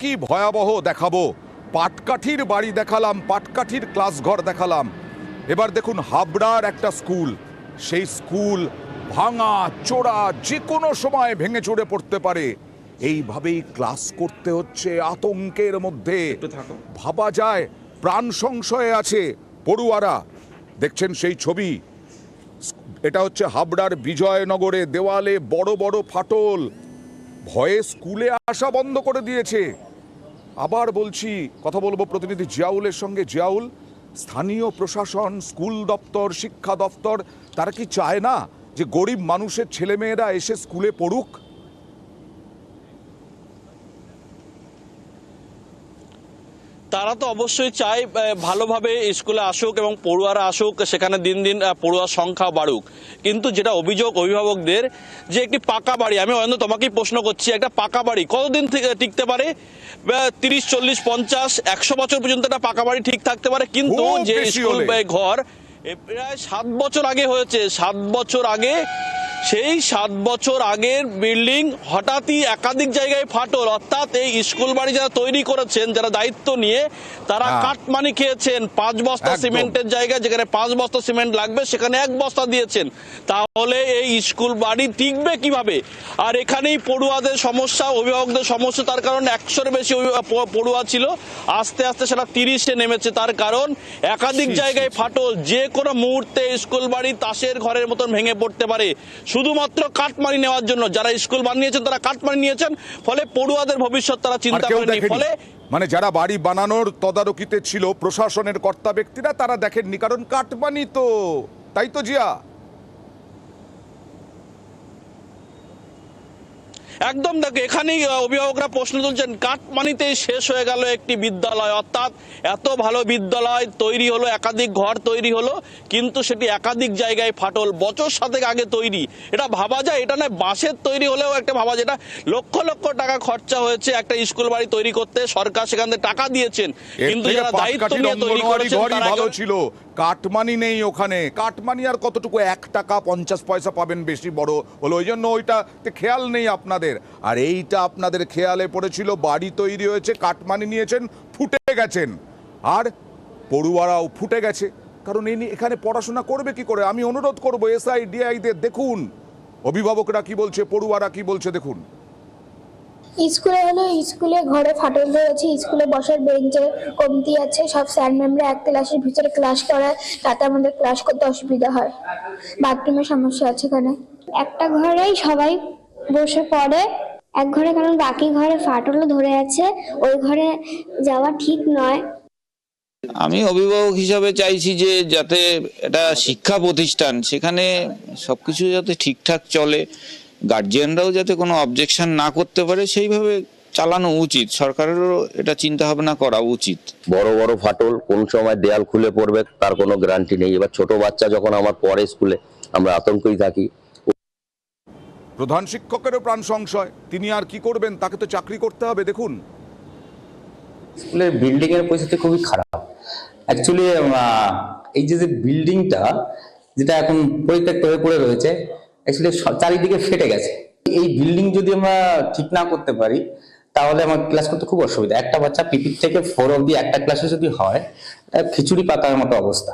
কি ভয়াবহ দেখাবো। পাটকাঠির বাড়ি দেখালাম, পাটকাঠির ক্লাসঘর দেখালাম। এবার দেখুন হাবড়ার একটা স্কুল, সেই স্কুল ভাঙা চোরা যে কোনো সময় ভেঙে চড়ে পড়তে পারে। এইভাবেই ক্লাস করতে হচ্ছে আতঙ্কের মধ্যে। ভাবা যায় প্রাণ সংশয়ে আছে পড়ুয়ারা। দেখছেন সেই ছবি, এটা হচ্ছে হাবড়ার বিজয়নগরে, দেওয়ালে বড় বড় ফাটল। ভয়ে স্কুলে আসা বন্ধ করে দিয়েছে। আবার বলছি, কথা বলবো প্রতিনিধি জিয়াউলের সঙ্গে। জিয়াউল, স্থানীয় প্রশাসন, স্কুল দপ্তর, শিক্ষা দপ্তর, তারা কি চায় না যে গরিব মানুষের ছেলেমেয়েরা এসে স্কুলে পড়ুক? তারা তো অবশ্যই চায় ভালোভাবে স্কুলে আসুক এবং পড়ুয়ারা আসুক, সেখানে দিন দিন পড়ুয়ার সংখ্যা বাড়ুক। কিন্তু যেটা অভিযোগ অভিভাবকদের, যে একটি পাকা বাড়ি, আমি অন্য তোমাকেই প্রশ্ন করছি, একটা পাকা বাড়ি কতদিন টিকতে পারে? 30, 40, 50, 100 বছর পর্যন্ত একটা পাকা বাড়ি ঠিক থাকতে পারে, কিন্তু যে স্কুল ঘর প্রায় 7 বছর আগে হয়েছে, 7 বছর আগে, সেই 7 বছর আগের বিল্ডিং হঠাৎই একাধিক জায়গায় ফাটল। অর্থাৎ এই স্কুল বাড়ি যারা তৈরি করেছেন, যারা দায়িত্ব নিয়ে, তারা কাটমানি খেয়েছেন। 5 বস্তা সিমেন্টের জায়গায় যেখানে 5 বস্তা সিমেন্ট লাগবে সেখানে 1 বস্তা দিয়েছেন। তাহলে এই স্কুল বাড়ি টিকবে কিভাবে? আর এখানেই পড়ুয়াদের সমস্যা, অভিভাবকদের সমস্যা। তার কারণ 100-এর বেশি পড়ুয়া ছিল, আস্তে আস্তে সেটা 30-এ নেমেছে। তার কারণ একাধিক জায়গায় ফাটল। যে কোনো মুহূর্তে স্কুল বাড়ি তাসের ঘরের মতন ভেঙে পড়তে পারে, শুধুমাত্র কাটমানি নেওয়ার জন্য। যারা স্কুল বানিয়েছেন তারা কাটমানি নিয়েছেন, ফলে পড়ুয়াদের ভবিষ্যৎ তারা চিন্তা করেনি। ফলে মানে যারা বাড়ি বানানোর তদারকিতে ছিল, প্রশাসনের কর্তা ব্যক্তিরা, তারা দেখেননি, কারণ কাটমানি তো। তাই তো জিয়া? একদম। দেখো, এখানেই অভিভাবকরা প্রশ্ন তুলছেন, কাটমানিতেই শেষ হয়ে গেল একটি বিদ্যালয়। অর্থাৎ এত ভালো বিদ্যালয় তৈরি হলো, একাধিক ঘর তৈরি হলো, কিন্তু সেটি একাধিক জায়গায় ফাটল। বছর 7 আগে তৈরি। এটা ভাবা যায়, এটা নয় বাঁশের তৈরি হলেও একটা ভাবা যায়, এটা লক্ষ লক্ষ টাকা খরচা হয়েছে একটা স্কুল বাড়ি তৈরি করতে। সরকার সেখান থেকে টাকা দিয়েছেন, কিন্তু যারা দায়িত্ব নিয়ে তৈরি করেছেন তারা ভালো ছিল। কাটমানি নেই ওখানে। কাটমানি আর কতটুকু, 1 টাকা 50 পয়সা পাবেন, বেশি বড় হলো, ওই জন্য ওইটাতে খেয়াল নেই আপনাদের। আর এইটা আপনাদের খেয়ালে পড়েছিল, বাড়ি তৈরি হয়েছে, কাটমানি নিয়েছেন, ফুটে গেছেন। আর পড়ুয়ারাও ফুটে গেছে, কারণ এখানে পড়াশোনা করবে কি করে? আমি অনুরোধ করবো এসআই ডিআইদের, দেখুন অভিভাবকরা কি বলছে, পড়ুয়ারা কি বলছে, দেখুন। স্কুলে হলো, স্কুলে ঘরে ফাটল ধরেছে, স্কুলে বসার বেঞ্চের কমতি আছে, সব স্যার ম্যামরা এক ক্লাসের ভিতরে ক্লাস করায়, তাতে আমাদের ক্লাস করতে অসুবিধা হয়। বাথরুমের সমস্যা আছে এখানে। একটা ঘরেই সবাই বসে পড়ে, এক ঘরে, কারণ বাকি ঘরে ফাটলও ধরে আছে, ওই ঘরে যাওয়া ঠিক নয়। আমি অভিভাবক হিসাবে চাইছি যে যাতে এটা শিক্ষা প্রতিষ্ঠান, সেখানে সবকিছু যাতে ঠিকঠাক চলে, গার্জিয়ানরাও যাতে কোনো অবজেকশন না করতে পারে, সেইভাবে চালানো উচিত। সরকারেরও এটা চিন্তা ভাবনা করা উচিত। বড় বড় ফাটল, কোন সময় দেয়াল খুলে পড়বে তার কোনো গ্যারান্টি নেই। এবার ছোট বাচ্চা যখন আমার পড়ে স্কুলে, আমরা আতঙ্কেই থাকি। প্রধান শিক্ষকেরও প্রাণ সংশয়, তিনি আর কি করবেন? তাকে তো চাকরি করতে হবে। দেখুন, স্কুলের বিল্ডিং এর পরিস্থিতি খুবই খারাপ। অ্যাকচুয়ালি এই যে বিল্ডিংটা যেটা এখন পরিত্যক্ত হয়ে পড়ে রয়েছে, অ্যাকচুয়ালি চারিদিকে ফেটে গেছে। এই বিল্ডিং যদি আমরা ঠিক না করতে পারি, তাহলে আমার ক্লাস করতে খুব অসুবিধা। একটা বাচ্চা পিপির থেকে 4 অবধি একটা ক্লাসে যদি হয়, খিচুড়ি পাতার মতো অবস্থা।